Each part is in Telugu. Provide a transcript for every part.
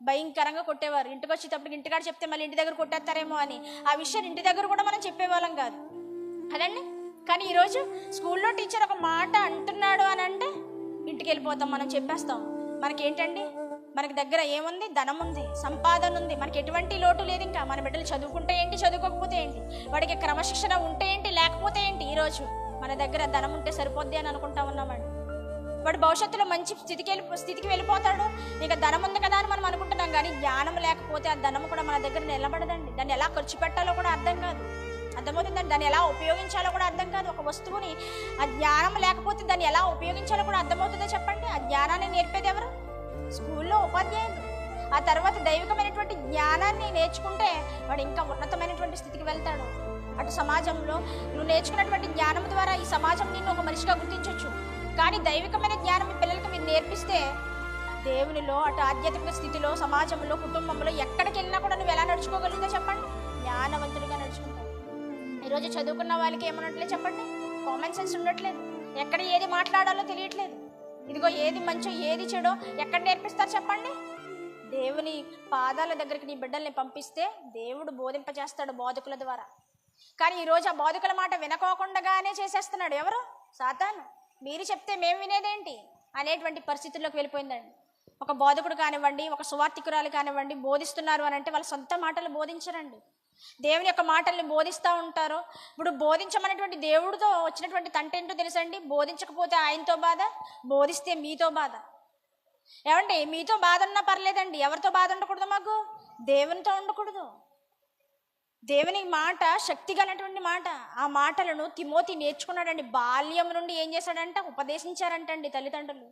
భయంకరంగా కొట్టేవారు. ఇంటికి వచ్చేటప్పటికి ఇంటికాడ చెప్తే మళ్ళీ ఇంటి దగ్గర కొట్టేస్తారేమో అని ఆ విషయాన్ని ఇంటి దగ్గర కూడా మనం చెప్పేవాళ్ళం కాదు కదండి. కానీ ఈరోజు స్కూల్లో టీచర్ ఒక మాట అంటున్నాడు అని అంటే ఇంటికి వెళ్ళిపోతాం, మనం చెప్పేస్తాం. మనకేంటండి, మనకి దగ్గర ఏముంది? ధనం ఉంది, సంపాదన ఉంది, మనకి ఎటువంటి లోటు లేదు. ఇంకా మన బిడ్డలు చదువుకుంటే ఏంటి, చదువుకోకపోతే ఏంటి, వాడికి క్రమశిక్షణ ఉంటే ఏంటి, లేకపోతే ఏంటి, ఈరోజు మన దగ్గర ధనం ఉంటే సరిపోద్ది అని అనుకుంటా ఉన్నామండి. వాడు భవిష్యత్తులో మంచి స్థితికి వెళ్ళిపోతాడు, ఇక ధనం ఉంది కదా అని మనం అనుకుంటున్నాం. కానీ జ్ఞానం లేకపోతే ఆ ధనం కూడా మన దగ్గర నిలబడదండి. దాన్ని ఎలా ఖర్చు పెట్టాలో కూడా అర్థం కాదు, అర్థమవుతుందండి. దాన్ని ఎలా ఉపయోగించాలో కూడా అర్థం కాదు. ఒక వస్తువుని ఆ జ్ఞానం లేకపోతే దాన్ని ఎలా ఉపయోగించాలో కూడా అర్థమవుతుందో చెప్పండి. ఆ జ్ఞానాన్ని నేర్పేది ఎవరు? స్కూల్లో ఉపాధ్యాయులు. ఆ తర్వాత దైవికమైనటువంటి జ్ఞానాన్ని నేర్చుకుంటే వాడు ఇంకా ఉన్నతమైనటువంటి స్థితికి వెళ్తాడు. అటు సమాజంలో నువ్వు నేర్చుకున్నటువంటి జ్ఞానం ద్వారా ఈ సమాజం నిన్ను ఒక మనిషిగా గుర్తించవచ్చు. కానీ దైవికమైన జ్ఞానం మీ పిల్లలకి మీరు నేర్పిస్తే దేవునిలో, అటు ఆధ్యాత్మిక స్థితిలో, సమాజంలో, కుటుంబంలో ఎక్కడికి వెళ్ళినా కూడా నువ్వు ఎలా నడుచుకోగలుగుతావు చెప్పండి? జ్ఞానవంతుడిగా నడుచుకుంటావు. ఈరోజు చదువుకున్న వాళ్ళకి ఏమన్నట్లేదు చెప్పండి? కామన్ సెన్స్ ఉండట్లేదు. ఎక్కడ ఏది మాట్లాడాలో తెలియట్లేదు. ఇదిగో ఏది మంచో ఏది చెడో ఎక్కడ నేర్పిస్తారు చెప్పండి? దేవుని పాదాల దగ్గరికి నీ బిడ్డల్ని పంపిస్తే దేవుడు బోధింపజేస్తాడు బోధకుల ద్వారా. కానీ ఈరోజు ఆ బోధకుల మాట వినకోకుండానే చేసేస్తున్నాడు ఎవరు? సాతాను. మీరు చెప్తే మేము వినేదేంటి అనేటువంటి పరిస్థితుల్లోకి వెళ్ళిపోయిందండి. ఒక బోధకుడు కానివ్వండి, ఒక సువార్థికురాలు కానివ్వండి, బోధిస్తున్నారు అని అంటే వాళ్ళ సొంత మాటలు బోధించరండి, దేవుని యొక్క మాటల్ని బోధిస్తూ ఉంటారు. ఇప్పుడు బోధించమనేటువంటి దేవుడితో వచ్చినటువంటి తంట ఏంటో తెలుసండి? బోధించకపోతే ఆయనతో బాధ, బోధిస్తే మీతో బాధ. ఏమండి, మీతో బాధ ఉన్నా పర్లేదండి, ఎవరితో బాధ ఉండకూడదు? మాకు దేవునితో ఉండకూడదు. దేవుని మాట శక్తి గలటువంటి మాట. ఆ మాటలను తిమోతి నేర్చుకున్నాడండి. బాల్యం నుండి ఏం చేశాడంట? ఉపదేశించారంటండి తల్లిదండ్రులు.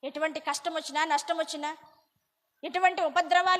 ఎటువంటి కష్టం వచ్చినా, నష్టం వచ్చినా, ఎటువంటి ఉపద్రవాలు